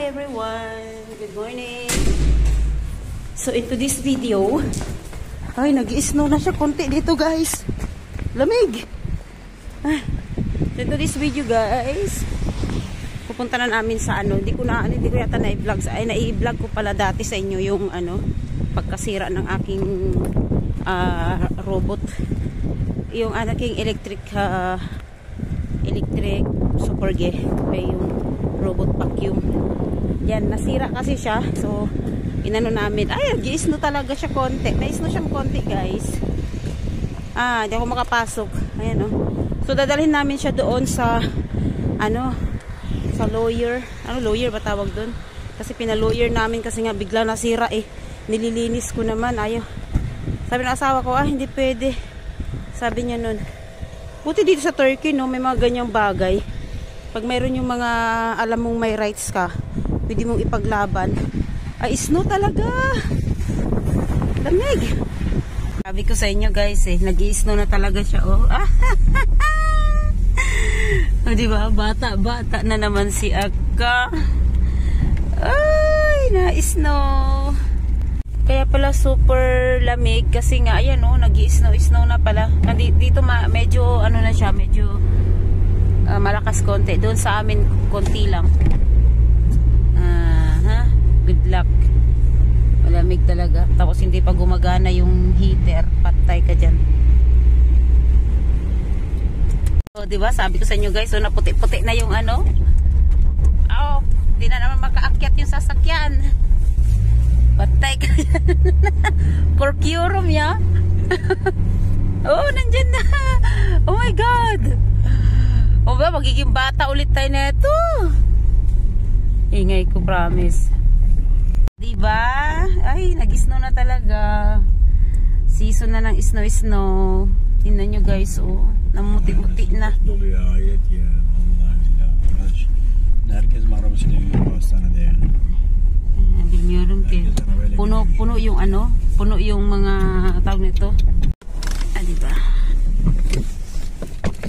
everyone! Good morning! So into this video, ay nag-i-snow na siya konti dito guys. Lamig! So into this video guys, pupunta na namin sa hindi ko yata na-i-vlog. Ay na-i-vlog ko pala dati sa inyo yung pagkasira ng aking robot. Yung aking electric super G yung robot vacuum. Yan, nasira kasi siya. So, inano namin. Ay, nag-i-snow talaga siya konti. Na-snow siyang konti, guys. Di ako makapasok. Ayan, So, dadalhin namin siya doon sa, sa lawyer. Lawyer ba tawag doon? Kasi pinalawyer namin kasi nga bigla nasira eh. Nililinis ko naman. Ayaw. Sabi ng asawa ko, hindi pwede. Sabi niya nun. Buti dito sa Turkey, may mga ganyang bagay. Pag mayroon yung mga alam mong may rights ka, pwede mong ipaglaban. Ay, snow talaga. Lamig. Sabi ko sa inyo guys nag-i-snow na talaga siya diba? Bata na naman si Akka. Ay, na-snow. Kaya pala super lamig kasi nga ayan nag-i-snow na pala. Dito medyo na siya, medyo malakas konti. Doon sa amin konti lang. Good luck. Malamig talaga. Tapos hindi pa gumagana yung heater. Patay ka dyan. So, diba? Sabi ko sa inyo guys, naputi-puti na yung hindi na naman makaakyat yung sasakyan. Patay ka dyan. Corcurum ya. Nandyan na. Oh my God. Magiging bata ulit tayo na ito. Ingay ko, promise. Diba? Ay, nag-snow na talaga. Season na ng snow. Tingnan nyo guys, namuti-muti na. Bilmiyorum ke. Puno yung puno yung mga tawag nito. Diba?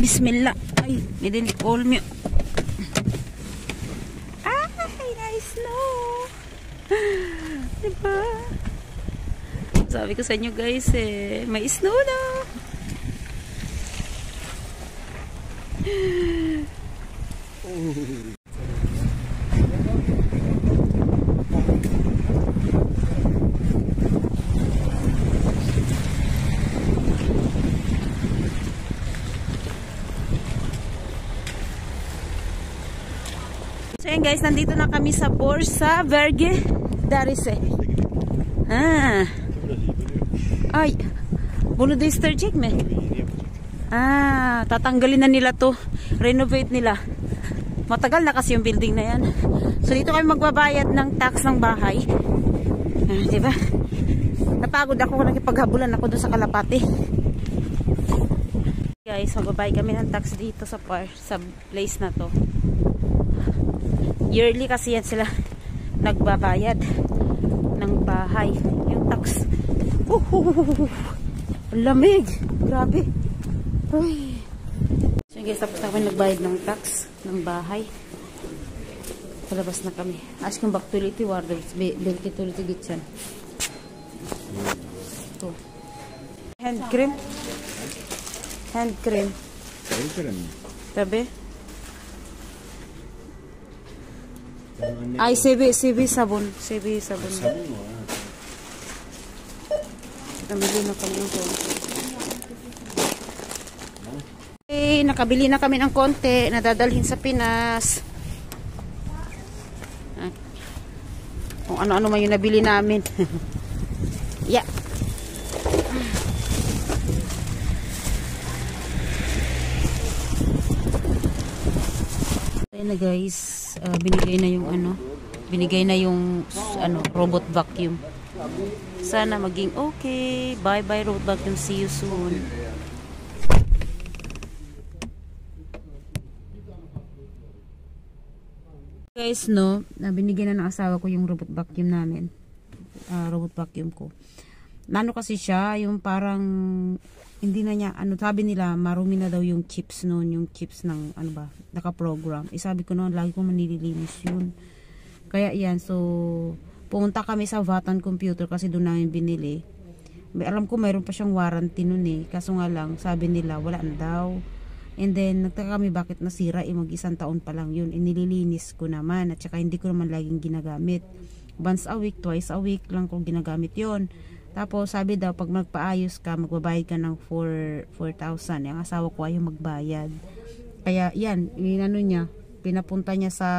Bismillah. Ay, nidin olmyo. Ay, na-snow. Diba? Sabi ko sa inyo guys may snow na. So yan guys, nandito na kami sa Borsa Verge Darise. Ay, bunu da isterecek mi? Tatanggalin na nila to. Renovate nila. Matagal na kasi yung building na yan. So dito kami magbabayad ng tax ng bahay. Diba? Napagod ako, nakipaghabulan ako doon sa Kalapati. Guys, magbabayad kami ng tax dito sa place na to. Yearly kasi yan sila nagbabayad ng bahay. Yung tax. Lamig. Grabe. Uy. So guys, tapos na kami nagbayad ng tax ng bahay. Palabas na kami. Aşkım bak tuvaleti vardı. Belki tuvalete gideceksin. Ito. Hand cream. Hand cream. Hand cream. Tabi. Ay, sebi sabon. Sebi sabon. Sabon mo. Namili na kami ng konti. Okay, nakabili na kami ng konti. Nadadalhin sa Pinas. Kung ano-ano man yung nabili namin. Yeah. Ayan na guys. Binigay na yung robot vacuum. Sana maging okay. Bye bye robot vacuum. See you soon. Guys, binigyan na ng asawa ko yung robot vacuum namin. Robot vacuum ko. Kasi siya, yung parang hindi na niya, sabi nila, marumi na daw yung chips noon, yung chips ng, naka-program. Sabi ko noon, lagi ko manililinis yun. Kaya yan, so pumunta kami sa Vatan Computer kasi doon namin binili. Alam ko mayroon pa siyang warranty nun eh, kaso nga lang sabi nila wala na daw. And then nagtaka kami bakit nasira, mag-1 taon pa lang yun. Inililinis ko naman at saka hindi ko naman laging ginagamit. Once a week, twice a week lang ko ginagamit yon. Tapos sabi daw pag magpaayos ka, magbabayad ka ng 4,000. Yung asawa ko ayaw magbayad. Kaya yan, inano niya, pinapunta niya sa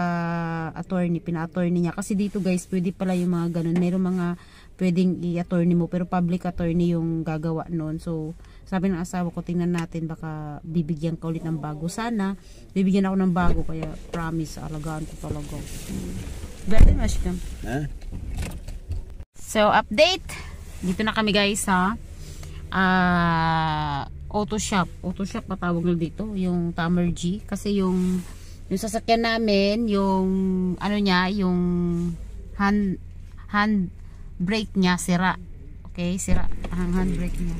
attorney, pina-attorney niya. Kasi dito guys, pwede pala yung mga ganun. Meron mga pwedeng i-attorney mo, pero public attorney yung gagawa nun. So, sabi ng asawa ko, tingnan natin, baka bibigyan ka ulit ng bago. Sana, bibigyan ako ng bago, kaya promise, alagaan ko talaga. Very much kam. So, update. Dito na kami guys sa auto shop. Auto shop patawag na dito, yung Tamergy. Kasi yung sasakyan namin, yung ano niya, yung hand brake niya sira. Okay, sira ang hand brake niya.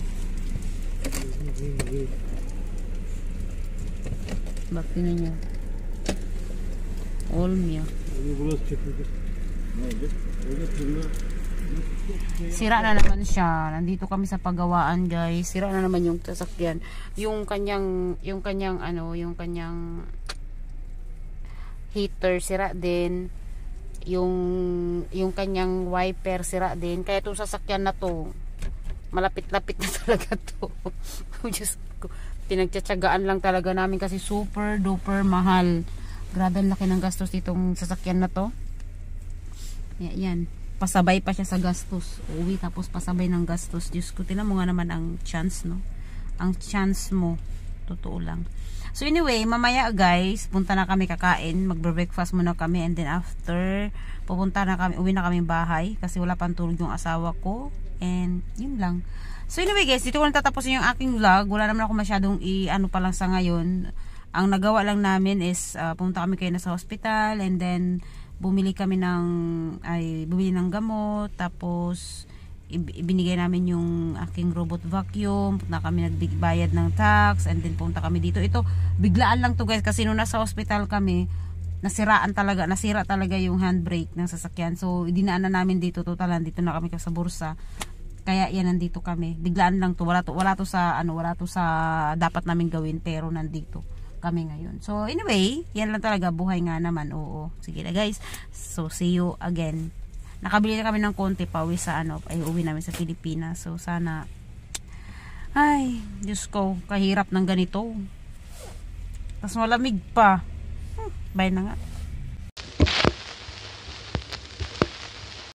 Bakit na niya? Olmuyor. Sira na naman siya. Nandito kami sa pagawaan, guys. Sira na naman yung sasakyan. Yung kanyang heater sira din. Yung kanyang wiper sira din. Kaya itong sasakyan na to, malapit-lapit na talaga to. Diyos ko. Pinagtsatsagaan lang talaga namin kasi super duper mahal. Grabe ang laki ng gastos ditong sasakyan na to. Yan. Pasabay pa siya sa gastos. Uwi tapos pasabay ng gastos. Diyos ko, tinan mo nga naman ang chance, no? Ang chance mo. Totoo lang. So anyway, mamaya guys, punta na kami kakain. Magbre-breakfast muna kami. And then after, uwi na kami bahay. Kasi wala pang tulog yung asawa ko. And yun lang. So anyway guys, dito ko lang tatapusin yung aking vlog. Wala naman ako masyadong ano pa lang sa ngayon. Ang nagawa lang namin is pumunta kami kayo na sa hospital. And then bumili ng gamot, tapos ibinigay namin yung aking robot vacuum, na kami nagbayad ng tax, and then punta kami dito. Ito, biglaan lang to guys, kasi nung nasa hospital kami, nasira talaga yung handbrake ng sasakyan. So, dinaan na namin dito, totalan, dito na kami sa bursa. Kaya yan, nandito kami. Biglaan lang to, wala to sa dapat namin gawin, pero nandito kami ngayon. So anyway, yan lang talaga, buhay nga naman. Oo. Sige na guys. So see you again. Nakabili na kami ng konti pa uwi sa uwi namin sa Pilipinas. So sana, ay, Diyos ko, kahirap ng ganito. Tapos malamig pa. Bye na nga.